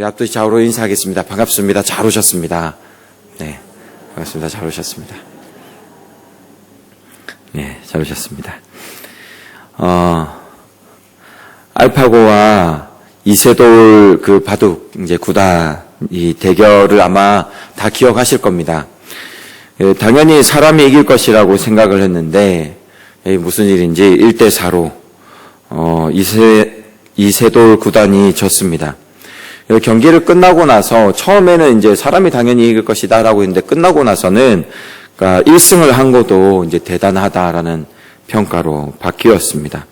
우리 앞뒤 좌우로 인사하겠습니다. 반갑습니다. 잘 오셨습니다. 네, 반갑습니다. 잘 오셨습니다. 네, 잘 오셨습니다. 알파고와 이세돌 그 바둑 이제 구단 이 대결을 아마 다 기억하실 겁니다. 당연히 사람이 이길 것이라고 생각을 했는데 무슨 일인지 1대4로 이세돌 구단이 졌습니다. 경기를 끝나고 나서 처음에는 이제 사람이 당연히 이길 것이다라고 했는데 끝나고 나서는 그러니까 1승을 한 것도 이제 대단하다라는 평가로 바뀌었습니다.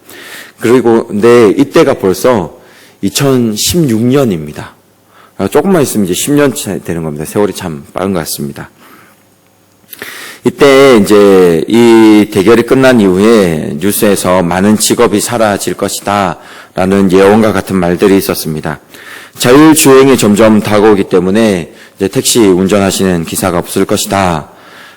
그리고 근데 이때가 벌써 2016년입니다. 조금만 있으면 이제 10년 되는 겁니다. 세월이 참 빠른 것 같습니다. 이때 이제 이 대결이 끝난 이후에 뉴스에서 많은 직업이 사라질 것이다 라는 예언과 같은 말들이 있었습니다. 자율주행이 점점 다가오기 때문에 이제 택시 운전하시는 기사가 없을 것이다.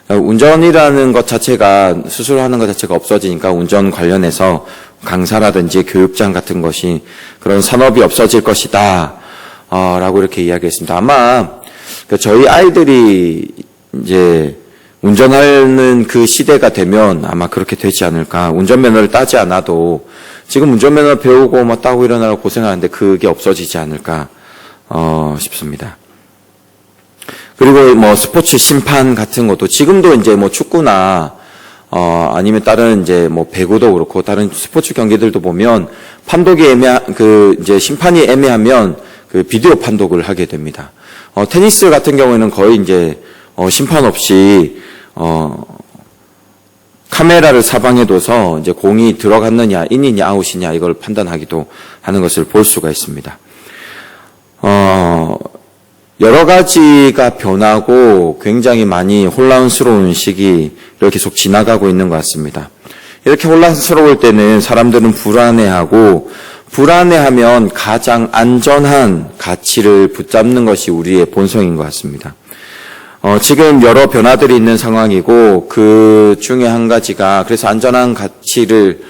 운전이라는 것 자체가 수술하는 것 자체가 없어지니까 운전 관련해서 강사라든지 교육장 같은 것이 그런 산업이 없어질 것이다 라고 이렇게 이야기했습니다. 아마 저희 아이들이 이제 운전하는 그 시대가 되면 아마 그렇게 되지 않을까. 운전면허를 따지 않아도 지금 운전면허 배우고 뭐 따고 일어나고 고생하는데 그게 없어지지 않을까 싶습니다. 그리고 뭐 스포츠 심판 같은 것도 지금도 이제 뭐 축구나 아니면 다른 이제 뭐 배구도 그렇고 다른 스포츠 경기들도 보면 판독이 이제 심판이 애매하면 그 비디오 판독을 하게 됩니다. 테니스 같은 경우에는 거의 이제 심판 없이 카메라를 사방에 둬서 이제 공이 들어갔느냐, 인이냐, 아웃이냐 이걸 판단하기도 하는 것을 볼 수가 있습니다. 여러 가지가 변하고 굉장히 많이 혼란스러운 시기 이렇게 계속 지나가고 있는 것 같습니다. 이렇게 혼란스러울 때는 사람들은 불안해하면 가장 안전한 가치를 붙잡는 것이 우리의 본성인 것 같습니다. 지금 여러 변화들이 있는 상황이고 그 중에 한 가지가 그래서 안전한 가치를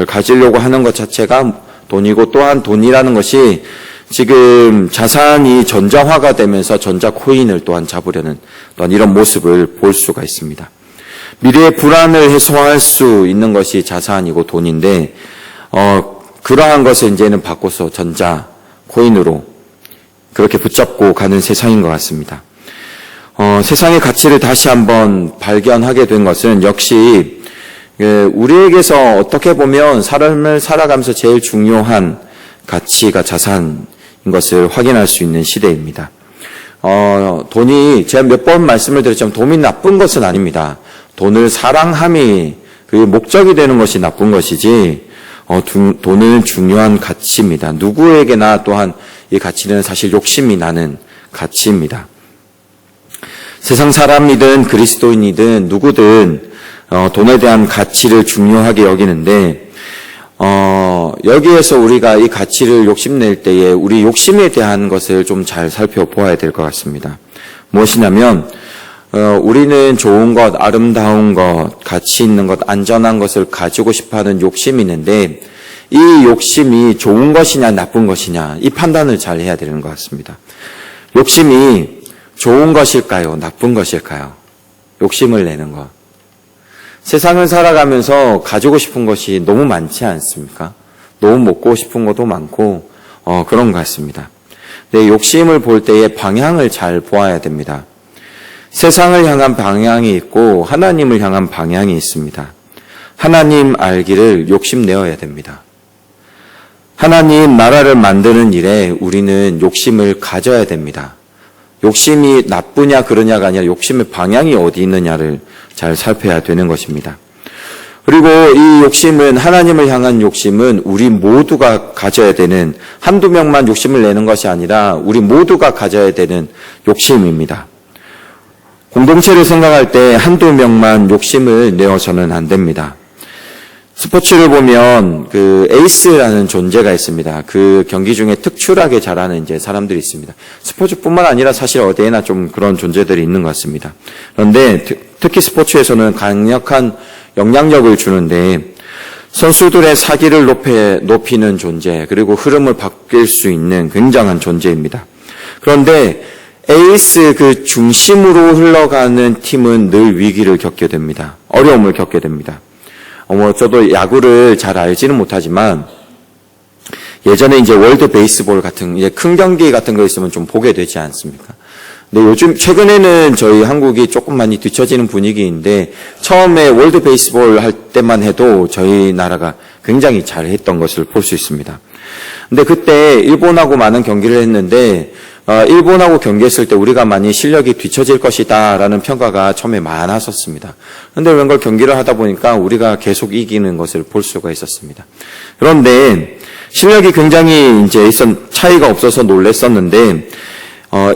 가지려고 하는 것 자체가 돈이고 또한 돈이라는 것이 지금 자산이 전자화가 되면서 전자코인을 또한 잡으려는 또한 이런 모습을 볼 수가 있습니다. 미래의 불안을 해소할 수 있는 것이 자산이고 돈인데 그러한 것을 이제는 바꿔서 전자코인으로 그렇게 붙잡고 가는 세상인 것 같습니다. 세상의 가치를 다시 한번 발견하게 된 것은 역시 우리에게서 어떻게 보면 삶을 살아가면서 제일 중요한 가치가 자산인 것을 확인할 수 있는 시대입니다. 돈이 제가 몇 번 말씀을 드렸지만 돈이 나쁜 것은 아닙니다. 돈을 사랑함이 그 목적이 되는 것이 나쁜 것이지 돈은 중요한 가치입니다. 누구에게나 또한 이 가치는 사실 욕심이 나는 가치입니다. 세상 사람이든 그리스도인이든 누구든 돈에 대한 가치를 중요하게 여기는데 여기에서 우리가 이 가치를 욕심낼 때에 우리 욕심에 대한 것을 좀 잘 살펴보아야 될 것 같습니다. 무엇이냐면 우리는 좋은 것, 아름다운 것, 가치 있는 것, 안전한 것을 가지고 싶어하는 욕심이 있는데 이 욕심이 좋은 것이냐 나쁜 것이냐 이 판단을 잘 해야 되는 것 같습니다. 욕심이 좋은 것일까요? 나쁜 것일까요? 욕심을 내는 것. 세상을 살아가면서 가지고 싶은 것이 너무 많지 않습니까? 너무 먹고 싶은 것도 많고 그런 것 같습니다. 내 욕심을 볼 때의 방향을 잘 보아야 됩니다. 세상을 향한 방향이 있고 하나님을 향한 방향이 있습니다. 하나님 알기를 욕심내어야 됩니다. 하나님 나라를 만드는 일에 우리는 욕심을 가져야 됩니다. 욕심이 나쁘냐 그러냐가 아니라 욕심의 방향이 어디 있느냐를 잘 살펴야 되는 것입니다. 그리고 이 욕심은 하나님을 향한 욕심은 우리 모두가 가져야 되는 한두 명만 욕심을 내는 것이 아니라 우리 모두가 가져야 되는 욕심입니다. 공동체를 생각할 때 한두 명만 욕심을 내어서는 안 됩니다. 스포츠를 보면 그 에이스라는 존재가 있습니다. 그 경기 중에 특출하게 잘하는 이제 사람들이 있습니다. 스포츠뿐만 아니라 사실 어디에나 좀 그런 존재들이 있는 것 같습니다. 그런데 특히 스포츠에서는 강력한 영향력을 주는데 선수들의 사기를 높이는 존재 그리고 흐름을 바뀔 수 있는 굉장한 존재입니다. 그런데 에이스 그 중심으로 흘러가는 팀은 늘 위기를 겪게 됩니다. 어려움을 겪게 됩니다. 저도 야구를 잘 알지는 못하지만 예전에 이제 월드 베이스볼 같은 이제 큰 경기 같은 거 있으면 좀 보게 되지 않습니까? 근데 요즘 최근에는 저희 한국이 조금 많이 뒤처지는 분위기인데 처음에 월드 베이스볼 할 때만 해도 저희 나라가 굉장히 잘했던 것을 볼 수 있습니다. 근데 그때 일본하고 많은 경기를 했는데 일본하고 경기했을 때 우리가 많이 실력이 뒤처질 것이다라는 평가가 처음에 많았었습니다. 그런데 웬걸 경기를 하다 보니까 우리가 계속 이기는 것을 볼 수가 있었습니다. 그런데 실력이 굉장히 이제 차이가 없어서 놀랬었는데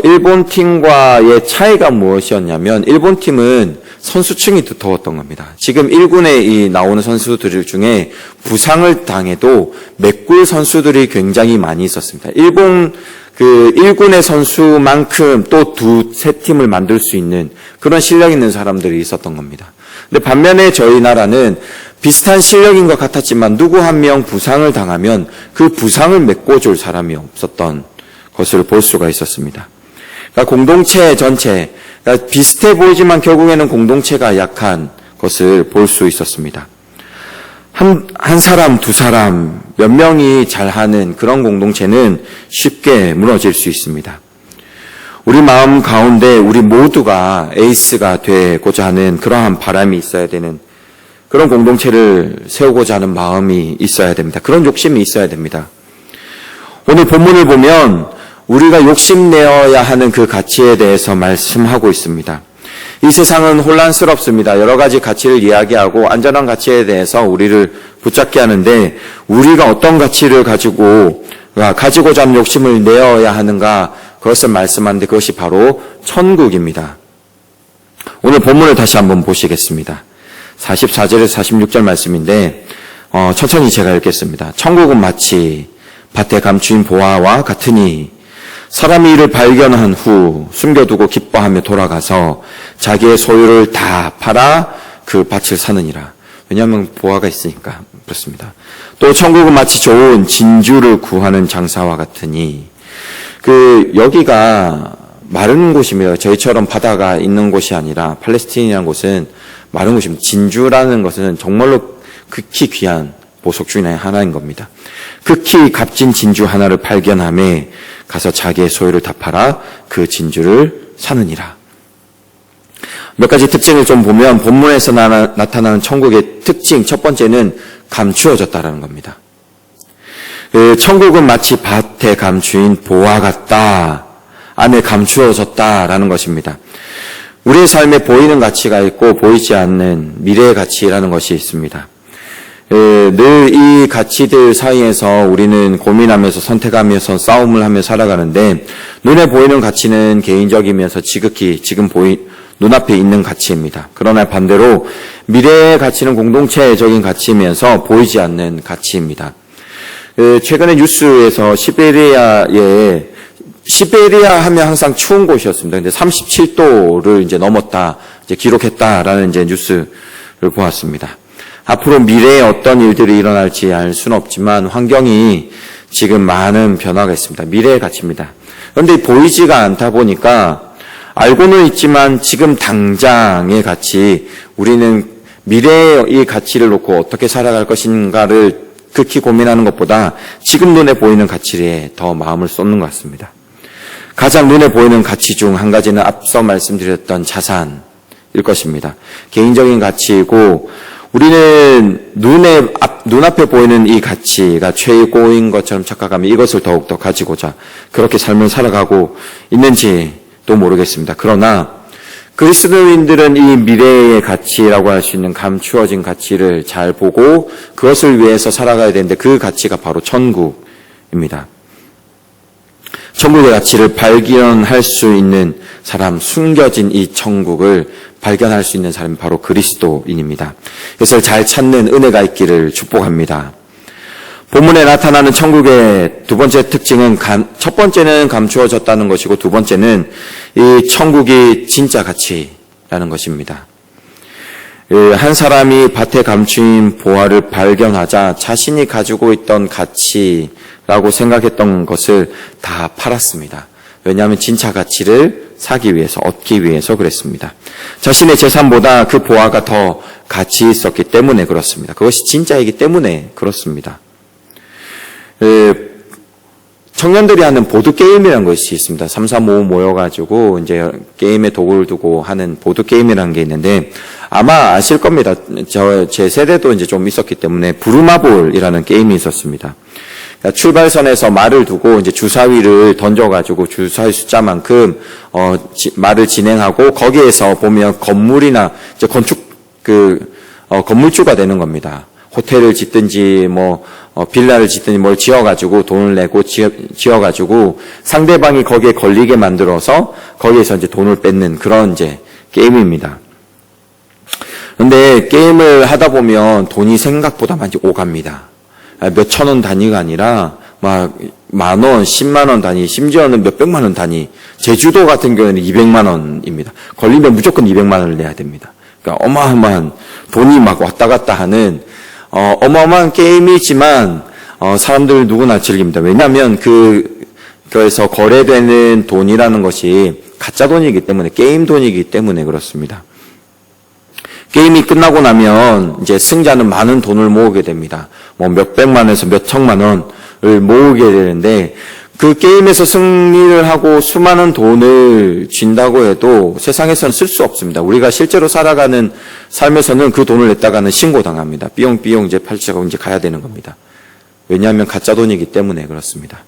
일본 팀과의 차이가 무엇이었냐면 일본 팀은 선수층이 두터웠던 겁니다. 지금 1군에 나오는 선수들 중에 부상을 당해도 메꿀 선수들이 굉장히 많이 있었습니다. 일본 1군의 선수만큼 또 세 팀을 만들 수 있는 그런 실력 있는 사람들이 있었던 겁니다. 근데 반면에 저희 나라는 비슷한 실력인 것 같았지만 누구 한 명 부상을 당하면 그 부상을 메꿔줄 사람이 없었던 것을 볼 수가 있었습니다. 그러니까 공동체 전체, 그러니까 비슷해 보이지만 결국에는 공동체가 약한 것을 볼 수 있었습니다. 한 사람, 두 사람, 몇 명이 잘하는 그런 공동체는 쉽게 무너질 수 있습니다. 우리 마음 가운데 우리 모두가 에이스가 되고자 하는 그러한 바람이 있어야 되는 그런 공동체를 세우고자 하는 마음이 있어야 됩니다. 그런 욕심이 있어야 됩니다. 오늘 본문을 보면 우리가 욕심내어야 하는 그 가치에 대해서 말씀하고 있습니다. 이 세상은 혼란스럽습니다. 여러 가지 가치를 이야기하고 안전한 가치에 대해서 우리를 붙잡게 하는데 우리가 어떤 가치를 가지고자 하는 욕심을 내어야 하는가 그것을 말씀하는데 그것이 바로 천국입니다. 오늘 본문을 다시 한번 보시겠습니다. 44절에서 46절 말씀인데 천천히 제가 읽겠습니다. 천국은 마치 밭에 감추인 보화와 같으니 사람이 이를 발견한 후 숨겨두고 기뻐하며 돌아가서 자기의 소유를 다 팔아 그 밭을 사느니라. 왜냐하면 보화가 있으니까 그렇습니다. 또 천국은 마치 좋은 진주를 구하는 장사와 같으니 여기가 마른 곳이며 저희처럼 바다가 있는 곳이 아니라 팔레스틴이라는 곳은 마른 곳입니다. 진주라는 것은 정말로 극히 귀한 보석 중에 하나인 겁니다. 극히 값진 진주 하나를 발견함에 가서 자기의 소유를 다 팔아 그 진주를 사느니라. 몇 가지 특징을 좀 보면 본문에서 나타나는 천국의 특징 첫 번째는 감추어졌다라는 겁니다. 천국은 마치 밭에 감추인 보화 같다. 안에 감추어졌다라는 것입니다. 우리의 삶에 보이는 가치가 있고 보이지 않는 미래의 가치라는 것이 있습니다. 늘 이 가치들 사이에서 우리는 고민하면서 선택하면서 싸움을 하며 살아가는데 눈에 보이는 가치는 개인적이면서 지극히 지금 눈앞에 있는 가치입니다. 그러나 반대로 미래의 가치는 공동체적인 가치이면서 보이지 않는 가치입니다. 최근에 뉴스에서 시베리아 하면 항상 추운 곳이었습니다. 근데 37도를 이제 넘었다, 이제 기록했다라는 이제 뉴스를 보았습니다. 앞으로 미래에 어떤 일들이 일어날지 알 수는 없지만 환경이 지금 많은 변화가 있습니다. 미래의 가치입니다. 그런데 보이지가 않다 보니까 알고는 있지만 지금 당장의 가치, 우리는 미래의 이 가치를 놓고 어떻게 살아갈 것인가를 극히 고민하는 것보다 지금 눈에 보이는 가치에 더 마음을 쏟는 것 같습니다. 가장 눈에 보이는 가치 중 한 가지는 앞서 말씀드렸던 자산일 것입니다. 개인적인 가치이고 우리는 눈앞에 보이는 이 가치가 최고인 것처럼 착각하며 이것을 더욱더 가지고자 그렇게 삶을 살아가고 있는지도 모르겠습니다. 그러나 그리스도인들은 이 미래의 가치라고 할 수 있는 감추어진 가치를 잘 보고 그것을 위해서 살아가야 되는데 그 가치가 바로 천국입니다. 천국의 가치를 발견할 수 있는 사람, 숨겨진 이 천국을 발견할 수 있는 사람이 바로 그리스도인입니다. 이것을 잘 찾는 은혜가 있기를 축복합니다. 본문에 나타나는 천국의 두 번째 특징은 첫 번째는 감추어졌다는 것이고 두 번째는 이 천국이 진짜 가치라는 것입니다. 한 사람이 밭에 감추인 보화를 발견하자 자신이 가지고 있던 가치라고 생각했던 것을 다 팔았습니다. 왜냐하면 진짜 가치를 사기 위해서, 얻기 위해서 그랬습니다. 자신의 재산보다 그 보화가 더 가치 있었기 때문에 그렇습니다. 그것이 진짜이기 때문에 그렇습니다. 청년들이 하는 보드게임이라는 것이 있습니다. 3, 4, 5 모여가지고 이제 게임에 도구를 두고 하는 보드게임이라는 게 있는데 아마 아실 겁니다. 제 세대도 이제 좀 있었기 때문에 부루마볼이라는 게임이 있었습니다. 그러니까 출발선에서 말을 두고 이제 주사위를 던져가지고 주사위 숫자만큼 말을 진행하고 거기에서 보면 건물이나 이제 건물주가 되는 겁니다. 호텔을 짓든지 빌라를 짓든지 뭘 지어가지고 돈을 내고 지어가지고 상대방이 거기에 걸리게 만들어서 거기에서 이제 돈을 뺏는 그런 이제 게임입니다. 근데 게임을 하다 보면 돈이 생각보다 많이 오갑니다. 몇천 원 단위가 아니라 막 10,000원, 10만 원 단위, 심지어는 몇백만 원 단위. 제주도 같은 경우에는 200만 원입니다. 걸리면 무조건 200만 원을 내야 됩니다. 그러니까 어마어마한 돈이 막 왔다 갔다 하는 어마어마한 게임이지만 사람들 누구나 즐깁니다. 왜냐하면 그래서 거래되는 돈이라는 것이 가짜 돈이기 때문에 게임 돈이기 때문에 그렇습니다. 게임이 끝나고 나면 이제 승자는 많은 돈을 모으게 됩니다. 몇백만 원에서 몇천만 원을 모으게 되는데 그 게임에서 승리를 하고 수많은 돈을 쥔다고 해도 세상에서는 쓸 수 없습니다. 우리가 실제로 살아가는 삶에서는 그 돈을 냈다가는 신고당합니다. 삐용삐용 이제 팔자고 이제 가야 되는 겁니다. 왜냐하면 가짜 돈이기 때문에 그렇습니다.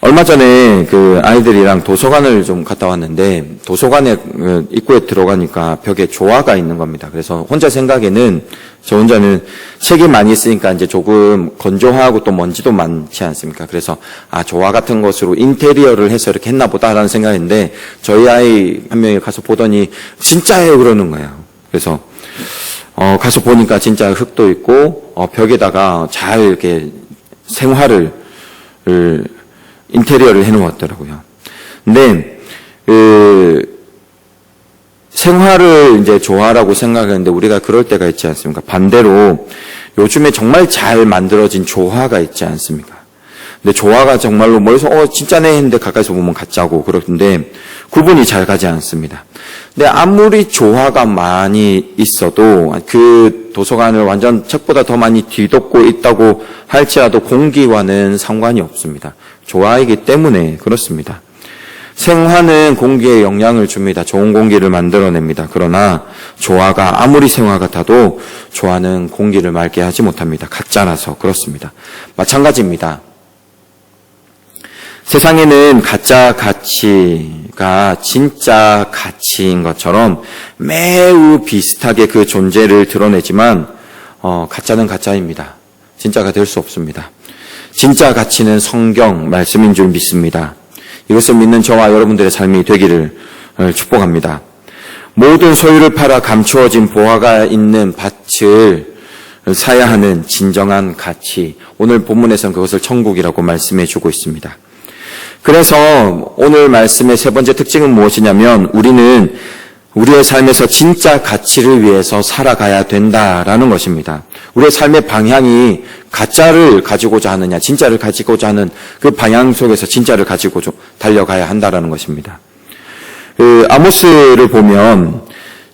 얼마 전에 그 아이들이랑 도서관을 좀 갔다 왔는데 도서관에 입구에 들어가니까 벽에 조화가 있는 겁니다. 그래서 저 혼자는 책이 많이 있으니까 이제 조금 건조하고 또 먼지도 많지 않습니까? 그래서 조화 같은 것으로 인테리어를 해서 이렇게 했나 보다라는 생각했는데 저희 아이 한 명이 가서 보더니 진짜예요 그러는 거예요. 그래서 가서 보니까 진짜 흙도 있고 벽에다가 잘 이렇게 생화를 인테리어를 해놓았더라고요. 근데 생화를 이제 조화라고 생각하는데 우리가 그럴 때가 있지 않습니까? 반대로 요즘에 정말 잘 만들어진 조화가 있지 않습니까? 근데 조화가 정말로 멀리서 진짜네 했는데 가까이서 보면 가짜고 그러는데 구분이 잘 가지 않습니다. 근데 아무리 조화가 많이 있어도 그 도서관을 완전 책보다 더 많이 뒤덮고 있다고 할지라도 공기와는 상관이 없습니다. 조화이기 때문에 그렇습니다. 생화는 공기에 영향을 줍니다. 좋은 공기를 만들어냅니다. 그러나 조화가 아무리 생화 같아도 조화는 공기를 맑게 하지 못합니다. 가짜라서 그렇습니다. 마찬가지입니다. 세상에는 가짜 가치가 진짜 가치인 것처럼 매우 비슷하게 그 존재를 드러내지만 가짜는 가짜입니다. 진짜가 될 수 없습니다. 진짜 가치는 성경 말씀인 줄 믿습니다. 이것을 믿는 저와 여러분들의 삶이 되기를 축복합니다. 모든 소유를 팔아 감추어진 보화가 있는 밭을 사야 하는 진정한 가치. 오늘 본문에서는 그것을 천국이라고 말씀해 주고 있습니다. 그래서 오늘 말씀의 세 번째 특징은 무엇이냐면 우리는 우리의 삶에서 진짜 가치를 위해서 살아가야 된다라는 것입니다. 우리의 삶의 방향이 가짜를 가지고자 하느냐, 진짜를 가지고자 하는 그 방향 속에서 진짜를 가지고 달려가야 한다라는 것입니다. 아모스를 보면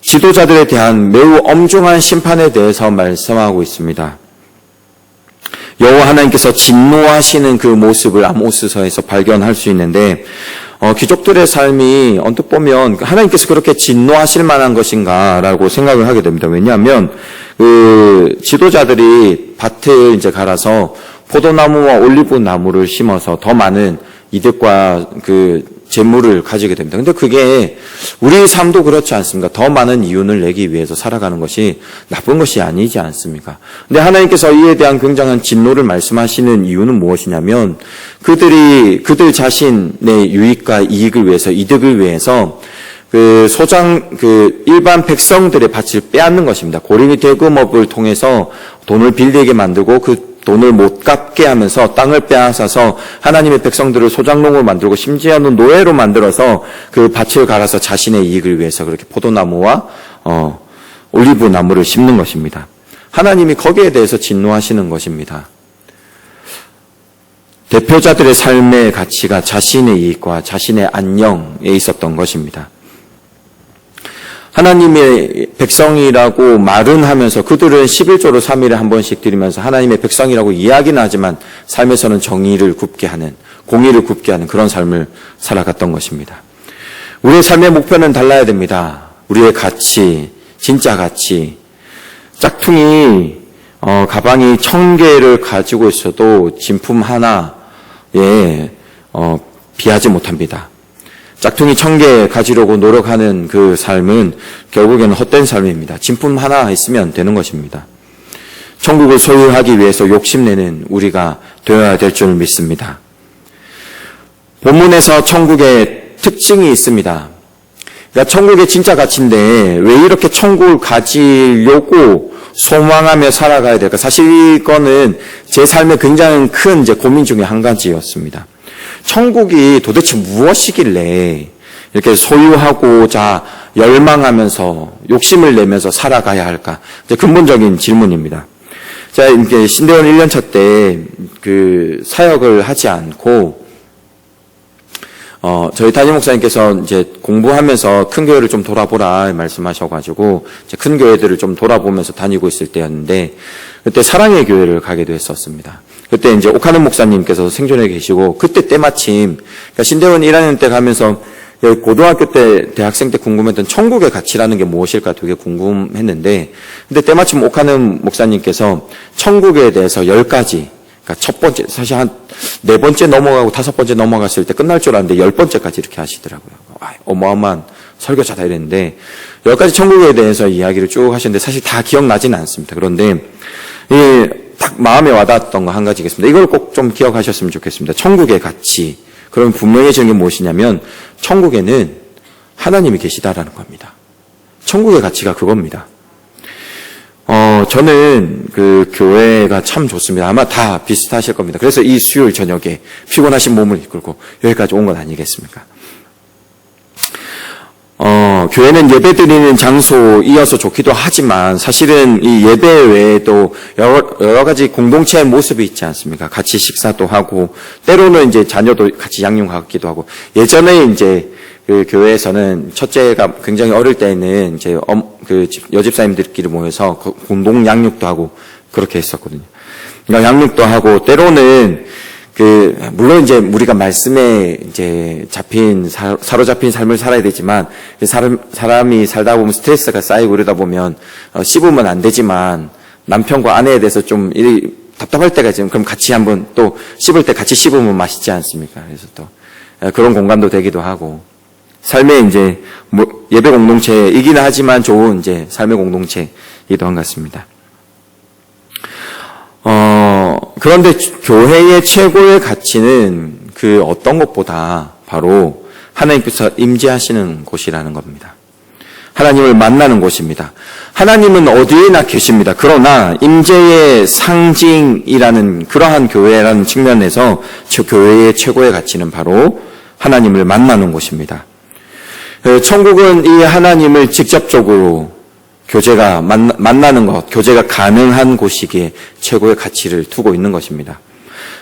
지도자들에 대한 매우 엄중한 심판에 대해서 말씀하고 있습니다. 여호와 하나님께서 진노하시는 그 모습을 아모스서에서 발견할 수 있는데 귀족들의 삶이 언뜻 보면 하나님께서 그렇게 진노하실 만한 것인가라고 생각을 하게 됩니다. 왜냐하면 그 지도자들이 밭을 이제 갈아서 포도나무와 올리브 나무를 심어서 더 많은 이득과 그 재물을 가지게 됩니다. 근데 그게 우리 삶도 그렇지 않습니까? 더 많은 이윤을 내기 위해서 살아가는 것이 나쁜 것이 아니지 않습니까? 근데 하나님께서 이에 대한 굉장한 진노를 말씀하시는 이유는 무엇이냐면 그들 자신의 유익과 이익을 위해서, 이득을 위해서 일반 백성들의 밭을 빼앗는 것입니다. 고린이 대금업을 통해서 돈을 빌리게 만들고 그 돈을 못 갚게 하면서 땅을 빼앗아서 하나님의 백성들을 소장농으로 만들고 심지어는 노예로 만들어서 그 밭을 갈아서 자신의 이익을 위해서 그렇게 포도나무와 올리브 나무를 심는 것입니다. 하나님이 거기에 대해서 진노하시는 것입니다. 대표자들의 삶의 가치가 자신의 이익과 자신의 안녕에 있었던 것입니다. 하나님의 백성이라고 말은 하면서 그들은 11조로 3일에 한 번씩 드리면서 하나님의 백성이라고 이야기는 하지만 삶에서는 정의를 굽게 하는, 공의를 굽게 하는 그런 삶을 살아갔던 것입니다. 우리의 삶의 목표는 달라야 됩니다. 우리의 가치, 진짜 가치. 짝퉁이 가방이 1000개를 가지고 있어도 진품 하나에 비하지 못합니다. 짝퉁이 1000개 가지려고 노력하는 그 삶은 결국에는 헛된 삶입니다. 진품 하나 있으면 되는 것입니다. 천국을 소유하기 위해서 욕심내는 우리가 되어야 될 줄 믿습니다. 본문에서 천국의 특징이 있습니다. 그러니까 천국의 진짜 가치인데 왜 이렇게 천국을 가지려고 소망하며 살아가야 될까? 사실 이거는 제 삶에 굉장히 큰 이제 고민 중에 한 가지였습니다. 천국이 도대체 무엇이길래 이렇게 소유하고자 열망하면서 욕심을 내면서 살아가야 할까? 이제 근본적인 질문입니다. 제가 이렇게 신대원 1년차 때 그 사역을 하지 않고 저희 담임 목사님께서 이제 공부하면서 큰 교회를 좀 돌아보라 말씀하셔가지고 이제 큰 교회들을 좀 돌아보면서 다니고 있을 때였는데 그때 사랑의 교회를 가기도 했었습니다. 그때 이제 옥하는 목사님께서 생존해 계시고 그때 때마침 그러니까 신대원 1학년 때 가면서 고등학교 때 대학생 때 궁금했던 천국의 가치라는 게 무엇일까 되게 궁금했는데 근데 때마침 옥하는 목사님께서 천국에 대해서 10가지 그러니까 첫 번째, 사실 한 4번째 넘어가고 5번째 넘어갔을 때 끝날 줄 알았는데 10번째까지 이렇게 하시더라고요. 어마어마한 설교자다 이랬는데 10가지 천국에 대해서 이야기를 쭉 하셨는데 사실 다 기억나지는 않습니다. 그런데 딱 마음에 와닿았던 거 한 가지겠습니다. 이걸 꼭 좀 기억하셨으면 좋겠습니다. 천국의 가치. 그럼 분명해지는 게 무엇이냐면 천국에는 하나님이 계시다라는 겁니다. 천국의 가치가 그겁니다. 저는 그 교회가 참 좋습니다. 아마 다 비슷하실 겁니다. 그래서 이 수요일 저녁에 피곤하신 몸을 이끌고 여기까지 온 건 아니겠습니까? 교회는 예배 드리는 장소이어서 좋기도 하지만 사실은 이 예배 외에도 여러 가지 공동체의 모습이 있지 않습니까? 같이 식사도 하고 때로는 이제 자녀도 같이 양육하기도 하고 예전에 이제 그 교회에서는 첫째가 굉장히 어릴 때는 이제 그 여집사님들끼리 모여서 공동 양육도 하고 그렇게 했었거든요. 그러니까 양육도 하고 때로는 물론 이제 우리가 말씀에 이제 사로잡힌 삶을 살아야 되지만, 사람이 살다 보면 스트레스가 쌓이고 그러다 보면, 씹으면 안 되지만, 남편과 아내에 대해서 좀 답답할 때가 있으면, 그럼 같이 한번 또 씹을 때 같이 씹으면 맛있지 않습니까? 그래서 또, 그런 공간도 되기도 하고, 삶의 이제, 예배 공동체이긴 하지만 좋은 이제 삶의 공동체이기도 한 것 같습니다. 그런데 교회의 최고의 가치는 그 어떤 것보다 바로 하나님께서 임재하시는 곳이라는 겁니다. 하나님을 만나는 곳입니다. 하나님은 어디에나 계십니다. 그러나 임재의 상징이라는 그러한 교회라는 측면에서 교회의 최고의 가치는 바로 하나님을 만나는 곳입니다. 천국은 이 하나님을 직접적으로 교제가 만나는 것, 교제가 가능한 곳이기에 최고의 가치를 두고 있는 것입니다.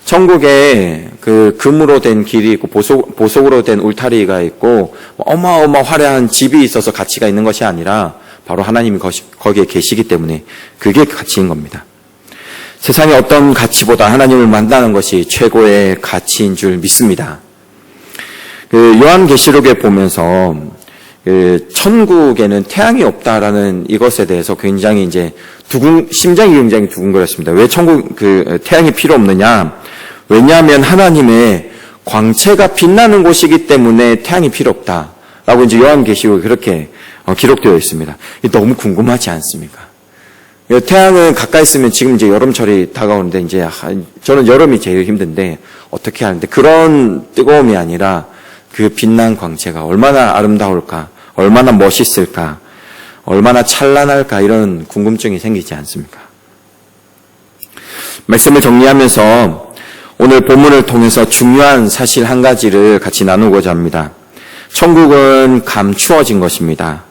천국에 그 금으로 된 길이 있고 보석으로 된 울타리가 있고 어마어마 화려한 집이 있어서 가치가 있는 것이 아니라 바로 하나님이 거기에 계시기 때문에 그게 가치인 겁니다. 세상의 어떤 가치보다 하나님을 만나는 것이 최고의 가치인 줄 믿습니다. 요한계시록에 보면서 천국에는 태양이 없다라는 이것에 대해서 굉장히 이제 심장이 굉장히 두근거렸습니다. 왜 천국 태양이 필요 없느냐? 왜냐하면 하나님의 광채가 빛나는 곳이기 때문에 태양이 필요 없다라고 이제 요한계시록에 그렇게 기록되어 있습니다. 너무 궁금하지 않습니까? 태양은 가까이 있으면 지금 이제 여름철이 다가오는데 이제 저는 여름이 제일 힘든데 어떻게 하는데 그런 뜨거움이 아니라 그 빛난 광채가 얼마나 아름다울까, 얼마나 멋있을까, 얼마나 찬란할까 이런 궁금증이 생기지 않습니까? 말씀을 정리하면서 오늘 본문을 통해서 중요한 사실 한 가지를 같이 나누고자 합니다. 천국은 감추어진 것입니다.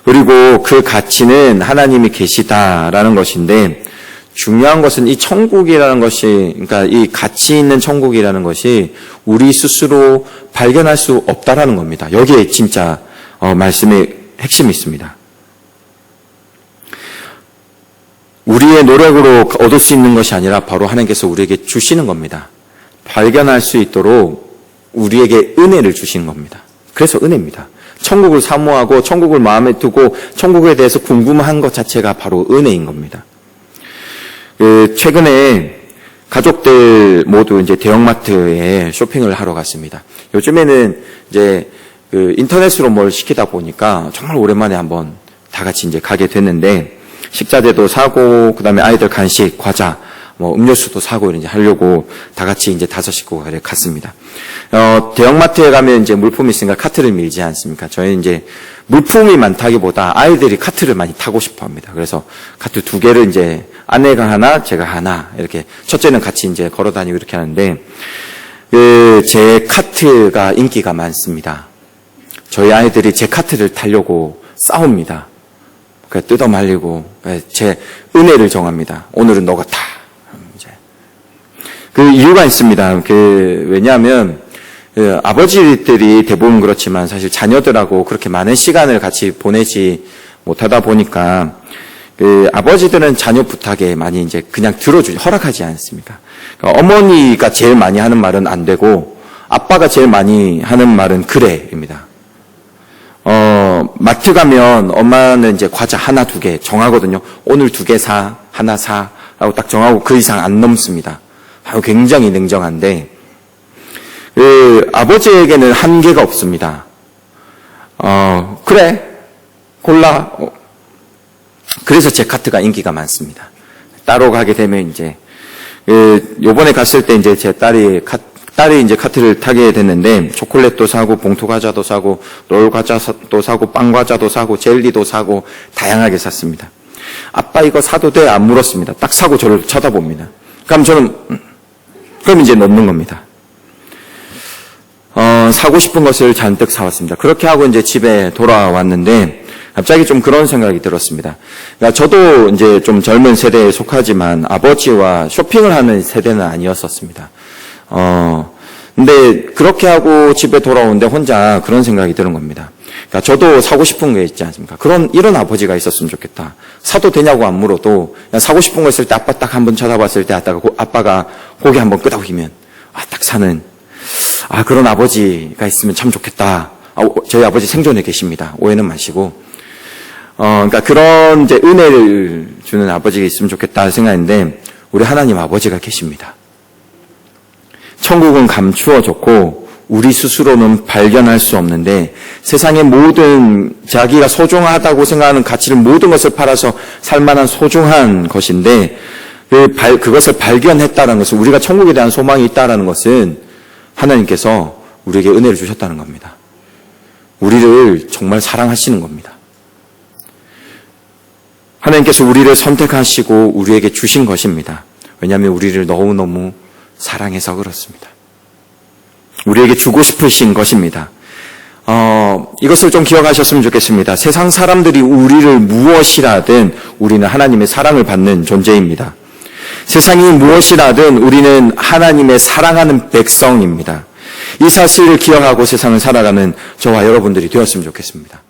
그리고 그 가치는 하나님이 계시다라는 것인데 중요한 것은 이 천국이라는 것이, 그러니까 이 가치 있는 천국이라는 것이 우리 스스로 발견할 수 없다라는 겁니다. 여기에 진짜 말씀의 핵심이 있습니다. 우리의 노력으로 얻을 수 있는 것이 아니라 바로 하나님께서 우리에게 주시는 겁니다. 발견할 수 있도록 우리에게 은혜를 주시는 겁니다. 그래서 은혜입니다. 천국을 사모하고 천국을 마음에 두고 천국에 대해서 궁금한 것 자체가 바로 은혜인 겁니다. 최근에 가족들 모두 이제 대형마트에 쇼핑을 하러 갔습니다. 요즘에는 이제 인터넷으로 뭘 시키다 보니까 정말 오랜만에 한번 다 같이 이제 가게 됐는데, 식자재도 사고, 그 다음에 아이들 간식, 과자, 음료수도 사고 이제 하려고 다 같이 이제 5 식구가 갔습니다. 대형마트에 가면 이제 물품이 있으니까 카트를 밀지 않습니까? 저희는 이제 물품이 많다기보다 아이들이 카트를 많이 타고 싶어 합니다. 그래서 카트 2개를 이제 아내가 하나, 제가 하나, 이렇게 첫째는 같이 이제 걸어 다니고 이렇게 하는데, 제 카트가 인기가 많습니다. 저희 아이들이 제 카트를 타려고 싸웁니다. 뜯어 말리고 제 은혜를 정합니다. 오늘은 너가 타. 이제 그 이유가 있습니다. 왜냐하면 아버지들이 대부분 그렇지만 사실 자녀들하고 그렇게 많은 시간을 같이 보내지 못하다 보니까 아버지들은 자녀 부탁에 많이 이제 그냥 허락하지 않습니다. 그러니까 어머니가 제일 많이 하는 말은 안 되고 아빠가 제일 많이 하는 말은 그래입니다. 마트 가면 엄마는 이제 과자 하나 2개 정하거든요. 오늘 2개 사, 하나 사, 라고 딱 정하고 그 이상 안 넘습니다. 굉장히 냉정한데, 아버지에게는 한계가 없습니다. 그래, 골라. 그래서 제 카트가 인기가 많습니다. 따로 가게 되면 이제, 요번에 갔을 때 이제 제 딸이 이제 카트를 타게 됐는데, 초콜릿도 사고, 봉투 과자도 사고, 롤 과자도 사고, 빵 과자도 사고, 젤리도 사고, 다양하게 샀습니다. 아빠 이거 사도 돼? 안 물었습니다. 딱 사고 저를 쳐다봅니다. 그럼 그럼 이제 넣는 겁니다. 사고 싶은 것을 잔뜩 사왔습니다. 그렇게 하고 이제 집에 돌아왔는데, 갑자기 좀 그런 생각이 들었습니다. 그러니까 저도 이제 좀 젊은 세대에 속하지만, 아버지와 쇼핑을 하는 세대는 아니었었습니다. 근데 그렇게 하고 집에 돌아오는데 혼자 그런 생각이 드는 겁니다. 그러니까 저도 사고 싶은 게 있지 않습니까? 이런 아버지가 있었으면 좋겠다. 사도 되냐고 안 물어도 그냥 사고 싶은 거 있을 때 아빠 딱 한번 쳐다봤을 때 아빠가 고개 한번 끄덕이면 딱 사는 그런 아버지가 있으면 참 좋겠다. 저희 아버지 생존해 계십니다. 오해는 마시고. 그러니까 그런 이제 은혜를 주는 아버지가 있으면 좋겠다 생각했는데, 우리 하나님 아버지가 계십니다. 천국은 감추어졌고 우리 스스로는 발견할 수 없는데, 세상의 모든 자기가 소중하다고 생각하는 가치를 모든 것을 팔아서 살 만한 소중한 것인데, 그것을 발견했다는 것은, 우리가 천국에 대한 소망이 있다는 것은 하나님께서 우리에게 은혜를 주셨다는 겁니다. 우리를 정말 사랑하시는 겁니다. 하나님께서 우리를 선택하시고 우리에게 주신 것입니다. 왜냐하면 우리를 너무너무 사랑해서 그렇습니다. 우리에게 주고 싶으신 것입니다. 이것을 좀 기억하셨으면 좋겠습니다. 세상 사람들이 우리를 무엇이라든 우리는 하나님의 사랑을 받는 존재입니다. 세상이 무엇이라든 우리는 하나님의 사랑하는 백성입니다. 이 사실을 기억하고 세상을 살아가는 저와 여러분들이 되었으면 좋겠습니다.